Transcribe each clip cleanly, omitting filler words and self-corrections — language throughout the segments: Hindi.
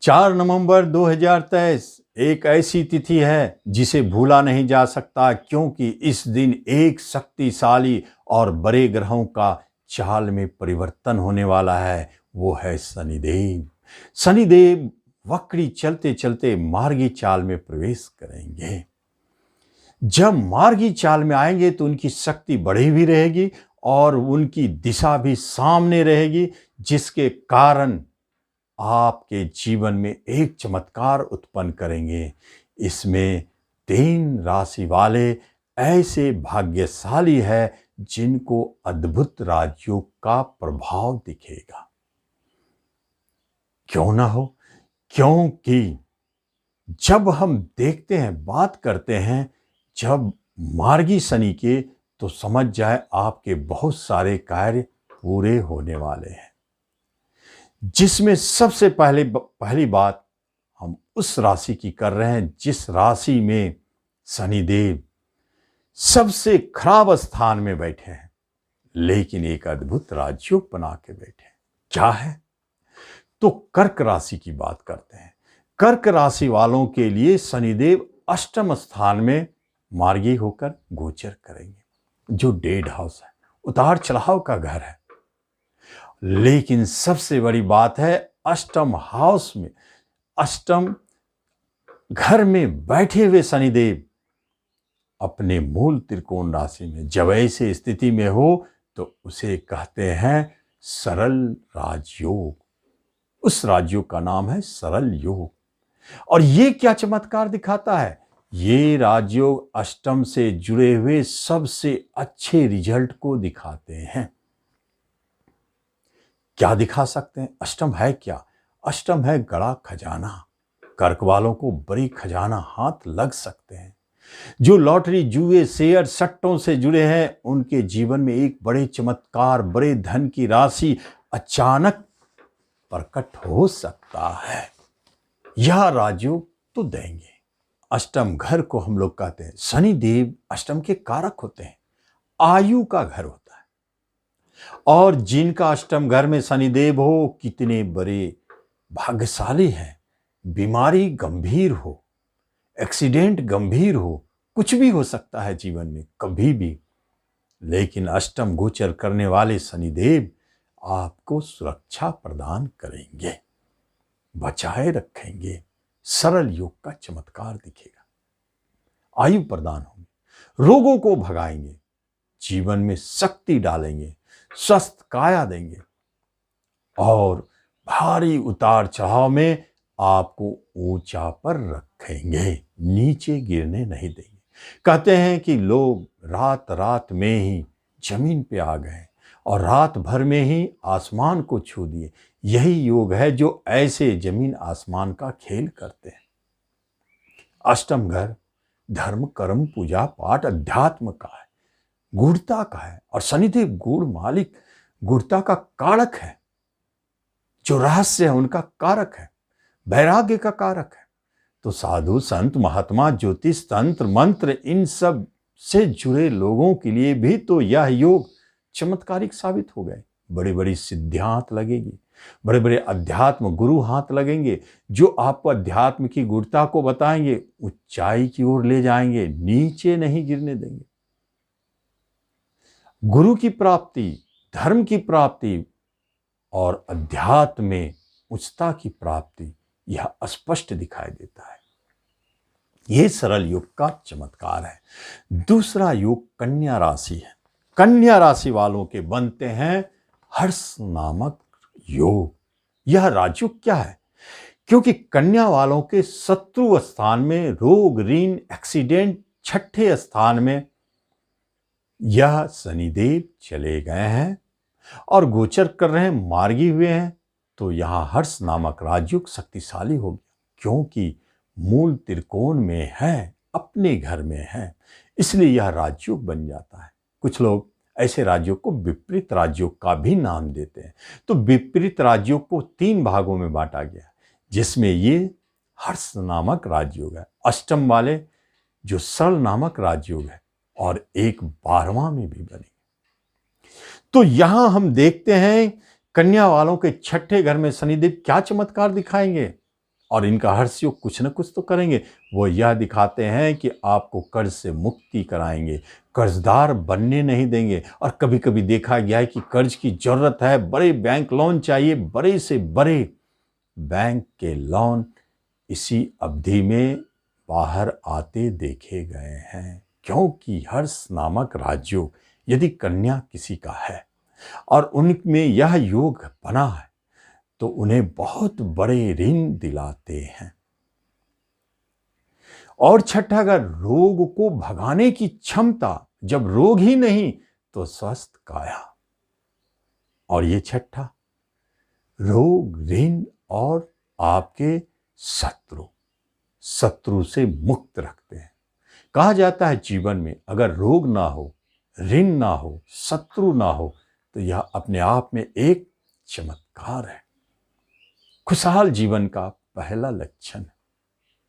4 नवंबर 2023 एक ऐसी तिथि है जिसे भूला नहीं जा सकता, क्योंकि इस दिन एक शक्तिशाली और बड़े ग्रहों का चाल में परिवर्तन होने वाला है। वो है शनिदेव। शनिदेव वक्री चलते चलते मार्गी चाल में प्रवेश करेंगे। जब मार्गी चाल में आएंगे तो उनकी शक्ति बढ़ी भी रहेगी और उनकी दिशा भी सामने रहेगी, जिसके कारण आपके जीवन में एक चमत्कार उत्पन्न करेंगे। इसमें 3 राशि वाले ऐसे भाग्यशाली है जिनको अद्भुत राजयोग का प्रभाव दिखेगा। क्यों ना हो, क्योंकि जब हम देखते हैं, बात करते हैं जब मार्गी शनि के, तो समझ जाए आपके बहुत सारे कार्य पूरे होने वाले हैं। जिसमें सबसे पहली बात हम उस राशि की कर रहे हैं जिस राशि में शनिदेव सबसे खराब स्थान में बैठे हैं, लेकिन एक अद्भुत राजयोग बना के बैठे हैं। क्या है? तो कर्क राशि की बात करते हैं। कर्क राशि वालों के लिए शनिदेव अष्टम स्थान में मार्गी होकर गोचर करेंगे, जो डेड हाउस है, उतार चढ़ाव का घर है। लेकिन सबसे बड़ी बात है, अष्टम हाउस में, अष्टम घर में बैठे हुए शनिदेव अपने मूल त्रिकोण राशि में जब ऐसे स्थिति में हो तो उसे कहते हैं सरल राजयोग। उस राजयोग का नाम है सरल योग। और ये क्या चमत्कार दिखाता है? ये राजयोग अष्टम से जुड़े हुए सबसे अच्छे रिजल्ट को दिखाते हैं। क्या दिखा सकते हैं? अष्टम है क्या? अष्टम है बड़ा खजाना। कर्क वालों को बड़ी खजाना हाथ लग सकते हैं। जो लॉटरी, जुए, शेयर, सट्टों से जुड़े हैं, उनके जीवन में एक बड़े चमत्कार, बड़े धन की राशि अचानक प्रकट हो सकता है। यह राजयोग तो देंगे। अष्टम घर को हम लोग कहते हैं, शनिदेव अष्टम के कारक होते हैं, आयु का घर होता है। और जिनका अष्टम घर में शनिदेव हो, कितने बड़े भाग्यशाली हैं। बीमारी गंभीर हो, एक्सीडेंट गंभीर हो, कुछ भी हो सकता है जीवन में कभी भी, लेकिन अष्टम गोचर करने वाले शनिदेव आपको सुरक्षा प्रदान करेंगे, बचाए रखेंगे। सरल योग का चमत्कार दिखेगा, आयु प्रदान होगी, रोगों को भगाएंगे, जीवन में शक्ति डालेंगे, स्वस्थ काया देंगे और भारी उतार चढ़ाव में आपको ऊंचा पर रखेंगे, नीचे गिरने नहीं देंगे। कहते हैं कि लोग रात रात में ही जमीन पे आ गए और रात भर में ही आसमान को छू दिए। यही योग है जो ऐसे जमीन आसमान का खेल करते हैं। अष्टम घर धर्म, कर्म, पूजा पाठ, अध्यात्म का है, गूढ़ता का है। और शनिदेव गूढ़ मालिक, गूढ़ता का कारक है। जो रहस्य है उनका कारक है, वैराग्य का कारक है। तो साधु, संत, महात्मा, ज्योतिष, तंत्र, मंत्र, इन सब से जुड़े लोगों के लिए भी तो यह योग चमत्कारिक साबित हो गए। बड़ी बड़ी सिद्धियां हाथ लगेगी, बड़े बड़े अध्यात्म गुरु हाथ लगेंगे, जो आपको अध्यात्म की गूढ़ता को बताएंगे, ऊंचाई की ओर ले जाएंगे, नीचे नहीं गिरने देंगे। गुरु की प्राप्ति, धर्म की प्राप्ति और अध्यात्म में उच्चता की प्राप्ति, यह स्पष्ट दिखाई देता है। यह सरल योग का चमत्कार है। दूसरा योग कन्या राशि है। कन्या राशि वालों के बनते हैं हर्ष नामक योग। यह राजयोग क्या है? क्योंकि कन्या वालों के शत्रु स्थान में रोग, ऋण, एक्सीडेंट, छठे स्थान में यह शनिदेव चले गए हैं और गोचर कर रहे हैं, मार्गी हुए हैं। तो यहां हर्ष नामक राजयोग शक्तिशाली हो गया, क्योंकि मूल त्रिकोण में है, अपने घर में है, इसलिए यह राजयोग बन जाता है। कुछ लोग ऐसे राजयोग को विपरीत राजयोग का भी नाम देते हैं। तो विपरीत राजयोग को 3 भागों में बांटा गया, जिसमें ये हर्ष नामक राजयोग है, अष्टम वाले जो सरल नामक राजयोग है, और एक 12वां में भी बनेंगे। तो यहां हम देखते हैं कन्या वालों के छठे घर में शनिदेव क्या चमत्कार दिखाएंगे। और इनका हर्ष योग कुछ न कुछ तो करेंगे। वो यह दिखाते हैं कि आपको कर्ज से मुक्ति कराएंगे, कर्जदार बनने नहीं देंगे। और कभी कभी देखा गया है कि कर्ज की जरूरत है, बड़े बैंक लोन चाहिए, बड़े से बड़े बैंक के लोन इसी अवधि में बाहर आते देखे गए हैं। क्योंकि हर्ष नामक राजयोग यदि कन्या किसी का है और उनमें यह योग बना है तो उन्हें बहुत बड़े ऋण दिलाते हैं। और छठा, अगर रोग को भगाने की क्षमता, जब रोग ही नहीं तो स्वस्थ काया। और ये छठा, रोग, ऋण और आपके शत्रु से मुक्त रखते हैं। कहा जाता है जीवन में अगर रोग ना हो, ऋण ना हो, शत्रु ना हो तो यह अपने आप में एक चमत्कार है, खुशहाल जीवन का पहला लक्षण है।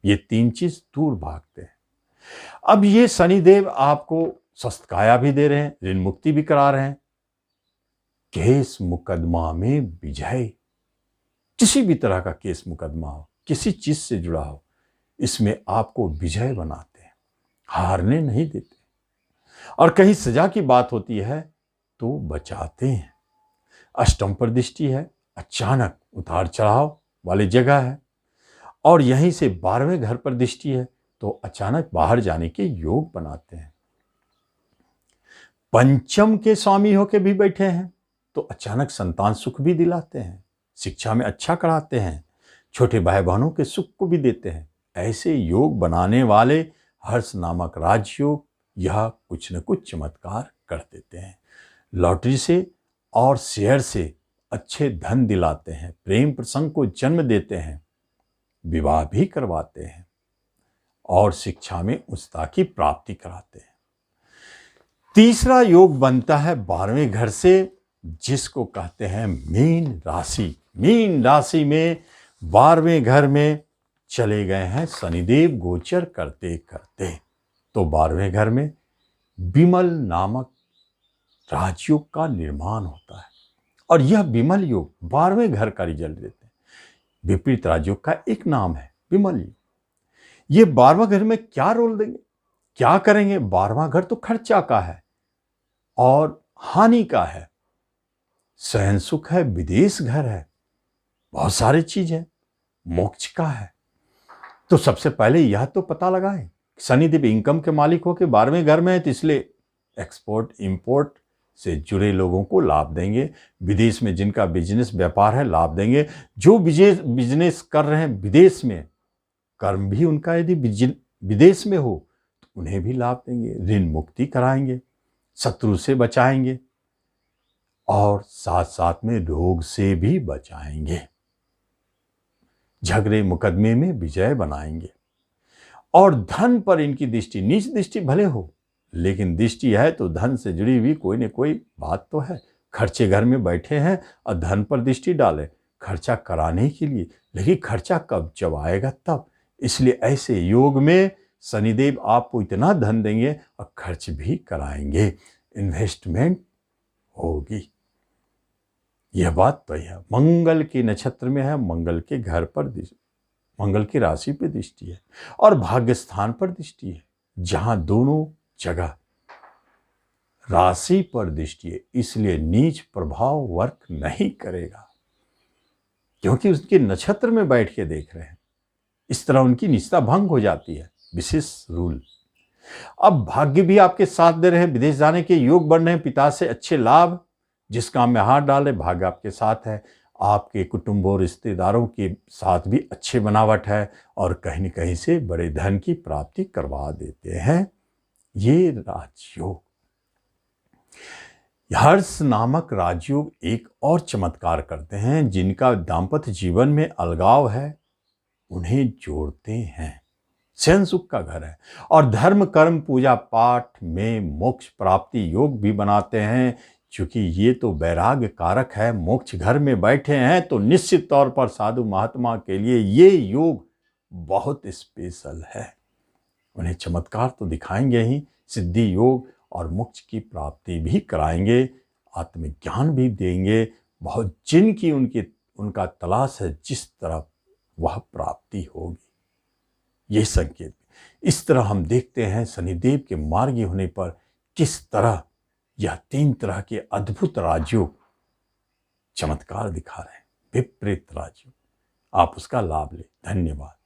ये तीन चीज दूर भागते हैं। अब ये शनिदेव आपको स्वस्थ काया भी दे रहे हैं, ऋण मुक्ति भी करा रहे हैं। केस मुकदमा में विजय, किसी भी तरह का केस मुकदमा हो, किसी चीज से जुड़ा हो, इसमें आपको विजय बनाते हैं, हारने नहीं देते। और कहीं सजा की बात होती है तो बचाते हैं। अष्टम पर दृष्टि है, अचानक उतार चढ़ाव वाली जगह है। और यहीं से 12वें घर पर दृष्टि है तो अचानक बाहर जाने के योग बनाते हैं। पंचम के स्वामी होके भी बैठे हैं तो अचानक संतान सुख भी दिलाते हैं, शिक्षा में अच्छा कराते हैं, छोटे भाई बहनों के सुख को भी देते हैं। ऐसे योग बनाने वाले हर्ष नामक राजयोग यह कुछ न कुछ चमत्कार कर देते हैं। लॉटरी से और शेयर से अच्छे धन दिलाते हैं, प्रेम प्रसंग को जन्म देते हैं, विवाह भी करवाते हैं और शिक्षा में उच्चता की प्राप्ति कराते हैं। तीसरा योग बनता है 12वें घर से, जिसको कहते हैं मीन राशि। मीन राशि में 12वें घर में चले गए हैं शनिदेव गोचर करते करते। तो 12वें घर में विमल नामक राजयोग का निर्माण होता है। और यह विमल योग 12वें घर का रिजल्ट देते हैं। विपरीत राजयोग का एक नाम है विमल योग। ये 12वां घर में क्या रोल देंगे, क्या करेंगे? 12वां घर तो खर्चा का है और हानि का है, सहन सुख है, विदेश घर है, बहुत सारी चीज है, मोक्ष का है। तो सबसे पहले यह तो पता लगाएं, शनिदेव इनकम के मालिक होकर 12वें घर में है तो इसलिए एक्सपोर्ट इंपोर्ट से जुड़े लोगों को लाभ देंगे। विदेश में जिनका बिजनेस व्यापार है लाभ देंगे। जो बिजनेस कर रहे हैं विदेश में, कर्म भी उनका यदि विदेश में हो तो उन्हें भी लाभ देंगे, ऋण मुक्ति कराएंगे, शत्रु से बचाएंगे और साथ साथ में रोग से भी बचाएंगे, झगड़े मुकदमे में विजय बनाएंगे। और धन पर इनकी दृष्टि, नीच दृष्टि भले हो लेकिन दृष्टि है तो धन से जुड़ी हुई कोई न कोई बात तो है। खर्चे घर में बैठे हैं और धन पर दृष्टि डाले खर्चा कराने के लिए, लेकिन खर्चा कब, जब आएगा तब। इसलिए ऐसे योग में शनिदेव आपको इतना धन देंगे और खर्च भी कराएंगे, इन्वेस्टमेंट होगी। यह बात तो है। मंगल के नक्षत्र में है, मंगल के घर पर मंगल की राशि पर दृष्टि है और भाग्य स्थान पर दृष्टि है, जहां दोनों जगह राशि पर दृष्टि है। इसलिए नीच प्रभाव वर्क नहीं करेगा क्योंकि उसके नक्षत्र में बैठ के देख रहे हैं। इस तरह उनकी निष्ठा भंग हो जाती है, विशेष रूल। अब भाग्य भी आपके साथ दे रहे हैं, विदेश जाने के योग बन रहे हैं, पिता से अच्छे लाभ, जिस काम में हाथ डाले भाग्य आपके साथ है। आपके कुटुंब और रिश्तेदारों के साथ भी अच्छे बनावट है और कहीं न कहीं से बड़े धन की प्राप्ति करवा देते हैं ये राजयोग। हर्ष नामक राजयोग एक और चमत्कार करते हैं। जिनका दाम्पत्य जीवन में अलगाव है उन्हें जोड़ते हैं, सहन सुख का घर है और धर्म कर्म पूजा पाठ में मोक्ष प्राप्ति योग भी बनाते हैं। क्योंकि ये तो वैराग्य कारक है, मोक्ष घर में बैठे हैं तो निश्चित तौर पर साधु महात्मा के लिए ये योग बहुत स्पेशल है। उन्हें चमत्कार तो दिखाएंगे ही, सिद्धि योग और मोक्ष की प्राप्ति भी कराएंगे, आत्मज्ञान भी देंगे। बहुत जिनकी उनका तलाश है, जिस तरफ वह प्राप्ति होगी। यह संकेत इस तरह हम देखते हैं शनिदेव के मार्गी होने पर किस तरह यह 3 तरह के अद्भुत राजयोग चमत्कार दिखा रहे हैं, विपरीत राजयोग। आप उसका लाभ लें। धन्यवाद।